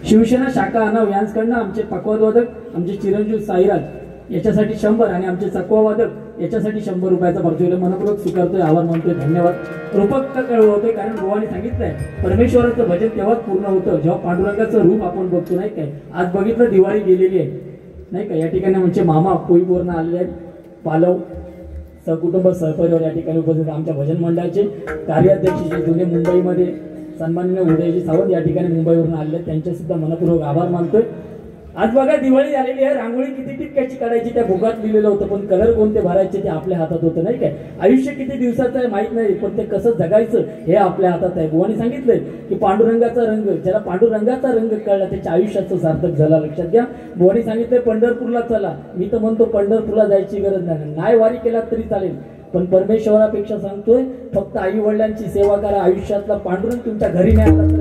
शिवसेना शाखा अनाव यांच्याकडनं आमचे पक्वादवादक आमचे चिरंजीव साईराज याच्यासाठी 100 आणि आमचे चकवावादक याच्यासाठी 100 रुपयाचा पारितोषिक मनपूर्वक स्वीकारतोय, आभार मानतोय, धन्यवाद. रूपक का कळवतोय कारण गोवाने सांगितलंय परमेश्वराचं भजन तेव्हाच पूर्ण होतं जेव्हा पांडुरंगाचं रूप आपण बघतो नाही काय. आज बघितलं दिवाळी गेलेली आहे नाही का. या ठिकाणी आमचे मामा पोईपूर्ण आलेले आहेत. पालव सहकुटुंब सहपरिवार या ठिकाणी उपस्थित आमच्या भजन मंडळाचे कार्याध्यक्ष जे जुने मुंबईमध्ये सन्माननीय उदयजी सावंत या ठिकाणी मुंबईवरून आलेले आहेत त्यांचे सुद्धा मनपूर्वक आभार मानतोय. आज बघा दिवाळी झालेली आहे. रांगोळी किती टिपक्याची काढायची त्या भोगात लिहिलेलं होतं, पण कलर कोणते भरायचे ते आपल्या हातात होतं नाही काय. आयुष्य किती दिवसाचं आहे माहित नाही, पण ते कसं जगायचं हे आपल्या हातात आहे. बुवानी सांगितलंय की पांडुरंगाचा रंग ज्याला पांडुरंगाचा रंग कळला त्याच्या आयुष्याचं सार्थक झाला. लक्षात घ्या. बुवानी सांगितलंय पंढरपूरला चला. मी तर म्हणतो पंढरपूरला जायची गरज नाही वारी केला तरी चालेल, पण परमेश्वरापेक्षा सांगतोय फक्त आई वडिलांची सेवा करा. आयुष्यातला पांडुरंग तुमच्या घरी नाही आला तर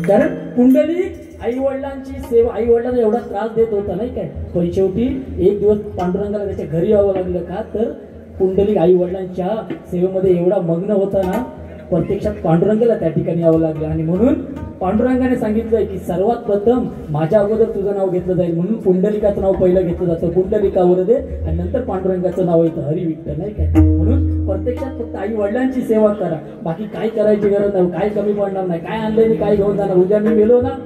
कारण कुंडली आई वडिलांची सेवा आई वडिलांना एवढा त्रास देत होता नाही काय. पण शेवटी एक दिवस पांडुरंगाला त्याच्या घरी यावं लागलं का तर कुंडली आई वडिलांच्या सेवेमध्ये एवढा मग्न होता ना प्रत्यक्षात पांडुरंगाला त्या ठिकाणी यावं लागलं. आणि म्हणून पांडुरंगाने सांगितलंय की सर्वात प्रथम माझ्या अगोदर तुझं नाव घेतलं जाईल म्हणून पुंडलिकाचं नाव पहिलं घेतलं जातं. पुंडलिकावर दे आणि नंतर पांडुरंगाचं नाव येतं हरी विठ्ठल नाही काय. म्हणून प्रत्यक्षात फक्त आई वडिलांची सेवा करा. बाकी काय करायची गरज नाही. काय कमी पडणार नाही. काय आणले मी काय घेऊन जाणार. उद्या मी मेलो ना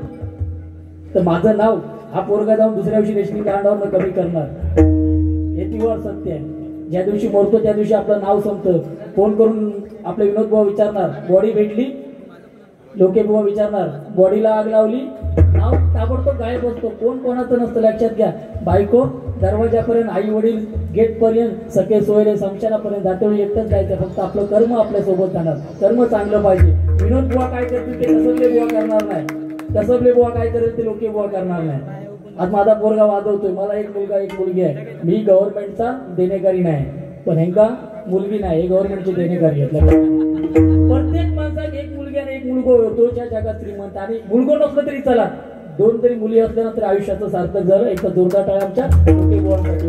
तर माझं नाव हा पोरगा जाऊन दुसऱ्या दिवशी रेशनिंग कार्डावर कमी करणार. हे तीवर सत्य आहे. ज्या दिवशी मरतो त्या दिवशी आपलं नाव संपतं. फोन करून आपले विनोद बुवा विचारणार बॉडी भेटली. लोके बुवा विचारणार बॉडीला आग लावली. नाव ताबडतोब गायब असतो. कोण कोणाचं नसतं. लक्षात घ्या. बायको दरवाजापर्यंत, आई वडील गेट पर्यंत, सखे सोयरे समशानापर्यंत जातेवेळी एकटंच जायचं. फक्त आपलं कर्म आपल्या सोबत जाणार. कर्म चांगलं पाहिजे. विनोद बुवा काय करतील ते कसं बुवा करणार नाही. कसबले बुवा काय करेल ते लोके बुवा करणार नाही. आज माझा पोरगा वाजवतोय, मला एक मुलगा एक मुलगी आहे, मी गव्हर्नमेंटचा देणेकरी नाही, पण ह्यांका मुलगी नाही, हे गव्हर्नमेंटचे देणेकरी आहेत. प्रत्येक माणसाक एक मुलगी आणि एक मुलगो होतो त्या जगात श्रीमंत. आणि मुलगो नसलं तरी चला, 2 तरी मुली असल्या ना तरी आयुष्याचं सार्थक झालं. एक तर जोरदार टाळ्या आमच्या लोके बुवांसाठी.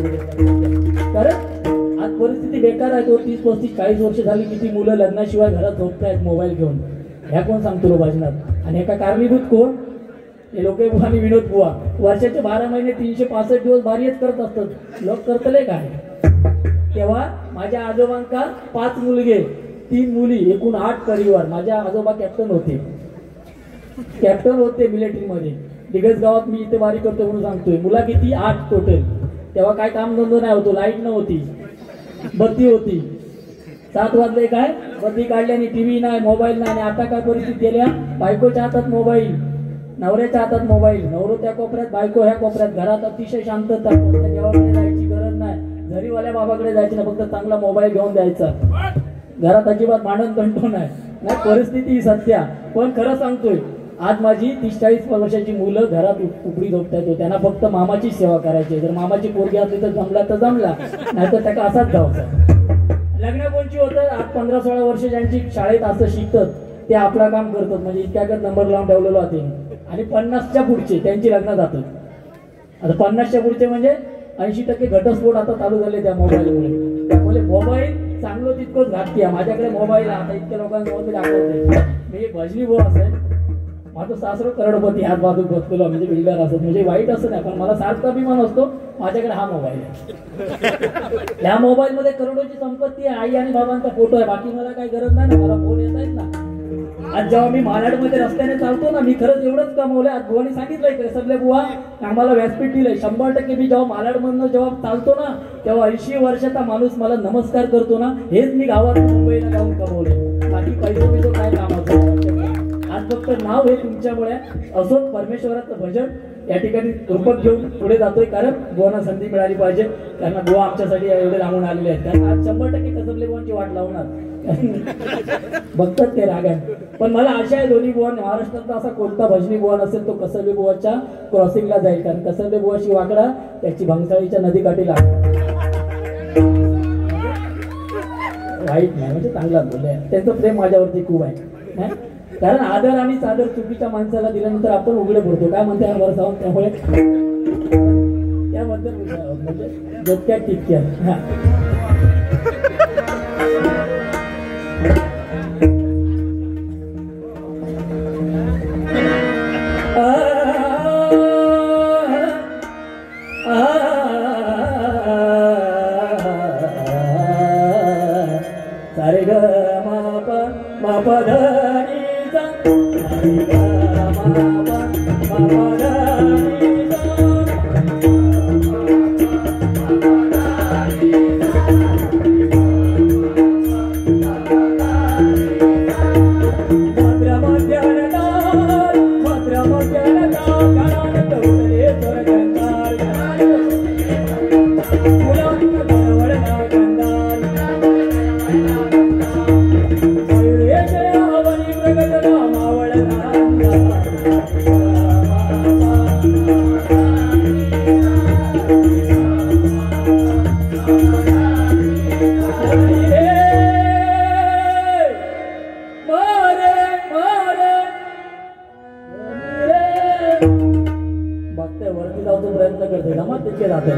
कारण आज परिस्थिती बेकार आहे. 30-35 40 वर्ष झाली, किती मुलं लग्नाशिवाय घरात झोपतायत मोबाईल घेऊन. ह्या कोण सांगतो भाजनात? आणि एका कारणीभूत कोण? हे लोके बुवा आणि विनोद बुवा. वर्षाचे 12 महिने 365 दिवस भारीच करत असतात. लोक करतले काय? तेव्हा माझ्या आजोबांका 5 मुलगे 3 मुली, एकूण 8 परिवार. माझ्या आजोबा कॅप्टन होते मिलिटरीमध्ये. दिग्गज गावात मी इथे वारी करतो म्हणून सांगतोय. मुला किती? 8 टोटल. तेव्हा काय काम धंदो नाही होतो, लाईट नव्हती, बत्ती होती. 7 वाजले काय बत्ती काढल्याने टीव्ही नाही, मोबाईल नाही. आणि आता काय परिस्थिती गेल्या? बायकोच्या हातात मोबाईल, नवऱ्याच्या हातात मोबाईल, नवरो त्या कोपऱ्यात, बायको ह्या कोपऱ्यात. घरात अतिशय शांतता, कोणत्या देवाकडे जायची गरज नाही, झरीवाल्या बाबाकडे जायची नाही, फक्त चांगला मोबाईल घेऊन द्यायचा. घरात अजिबात भांडण कंटो नाही. परिस्थिती ही सत्या. पण खरं सांगतोय, आज माझी 30-40 वर्षाची मुलं घरात उपडी झोपतात. त्यांना फक्त मामाची सेवा करायची. जर मामाची पोरगी असली तर जमला तर जमला, नाही तर त्याला असाच जायचा. लग्न कोणची होतं? 8-15-16 वर्ष ज्यांची शाळेत असं शिकतात ते आपलं काम करतात, म्हणजे इतक्याकडे नंबर लावून ठेवलेलो होते. आणि 50च्या पुढचे त्यांची लग्न जातात. आता 50च्या पुढचे म्हणजे 80% घटस्फोट आता चालू झाले त्या मोबाईलमुळे. त्यामुळे मोबाईल चांगलं तितकंच घातकी आहे. माझ्याकडे मोबाईल आता इतक्या लोकांसमोर मी दाखवते. मी एक भजनी भाऊ असेल, माझं सासरं करोडपती, हात बाजू बसलेलो, म्हणजे बिल्डर असत, म्हणजे वाईट असं नाही, पण मला सारखा अभिमान असतो माझ्याकडे हा मोबाईल आहे. या मोबाईल मध्ये करोडोची संपत्ती आहे, आई आणि बाबांचा फोटो आहे, बाकी मला काही गरज नाही ना. मला फोन येत आहेत ना. आज जेव्हा मी मालाडमध्ये रस्त्याने चालतो ना, मी खरंच एवढंच कमवलंय. आज बुवानी सांगितलंय कसबले बुवा आम्हाला व्यासपीठ दिलंय. 100% मी जेव्हा मालाडमधनं जेव्हा चालतो ना, तेव्हा 80 वर्षाचा माणूस मला नमस्कार करतो ना, हेच मी गावात मुंबईला जाऊन कमवले. बाकी पैसे काय कामाचं. आज फक्त नाव हे तुमच्यामुळे असोच परमेश्वराचं भजन या ठिकाणी रूपक घेऊन पुढे जातोय. कारण बुवांना संधी मिळाली पाहिजे, कारण बुवा आमच्यासाठी एवढे लांबून आलेले आहेत. कारण आज 100% कसबले बुवांची वाट लावणार बघतात ते रागान. पण मला आशा आहे दोन्ही बुवा महाराष्ट्रातला असा कोणता भजनी बुवा नसेल तो कसबले बुवाच्या क्रॉसिंगला जाईल. कारण कसबले बुवाची वाकडा त्याची भंगसाळीच्या नदीकाठी लागते. वाईट नाही, म्हणजे चांगला बोलले. त्यांचं प्रेम माझ्यावरती खूप आहे. कारण आदर आणि सादर चुकीच्या माणसाला दिल्यानंतर आपण उघडे पडतो. काय म्हणते वर जाऊन, त्यामुळे त्याबद्दल म्हणजे जितक्या तितक्या. सारे ग मा प ध नि सा, सारे ग मा प ध नि सा. वरती जाऊन प्रयत्न करते ना, मग तितके जाते.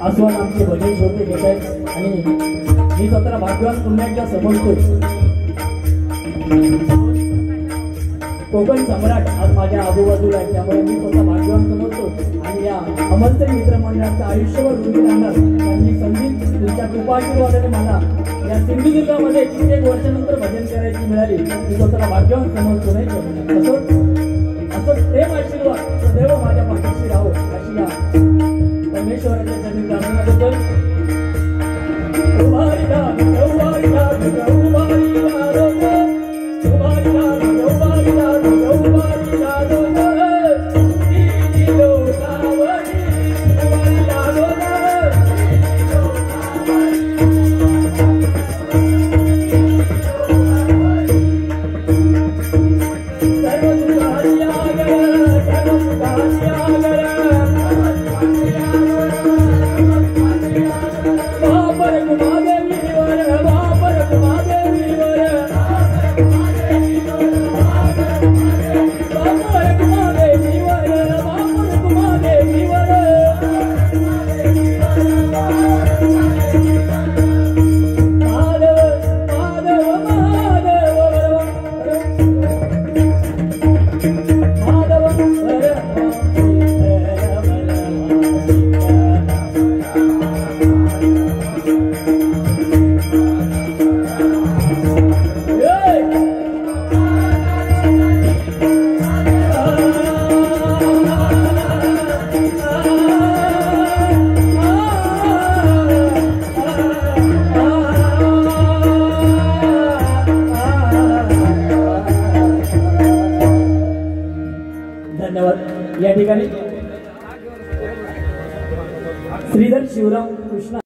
आस्वाद आमचे भजन श्रोते घेत आहेत आणि मी स्वतःला भाग्यवान पुन्हा एकदा समजतो. कोकण सम्राट आज माझ्या आजूबाजूला आहे, त्यामुळे मी स्वतः भाग्यवान समजतो आणि या अमरचे मित्रमंडळाचं आयुष्यभर ऋणी राहणार. त्यांनी संधी तुमच्या कृपाशीर्वादाने मला या सिंधुदुर्गामध्ये कित्येक वर्षानंतर भजन करायची मिळाली. मी स्वतःला भाग्यवान समजतो. नाही असं प्रेम आशीर्वाद सदैव माझ्या पाठीशी राहो अशी या परमेश्वराच्या चरणी प्रार्थना करतो. धन्यवाद. या ठिकाणी श्रीधर शिवराम कृष्ण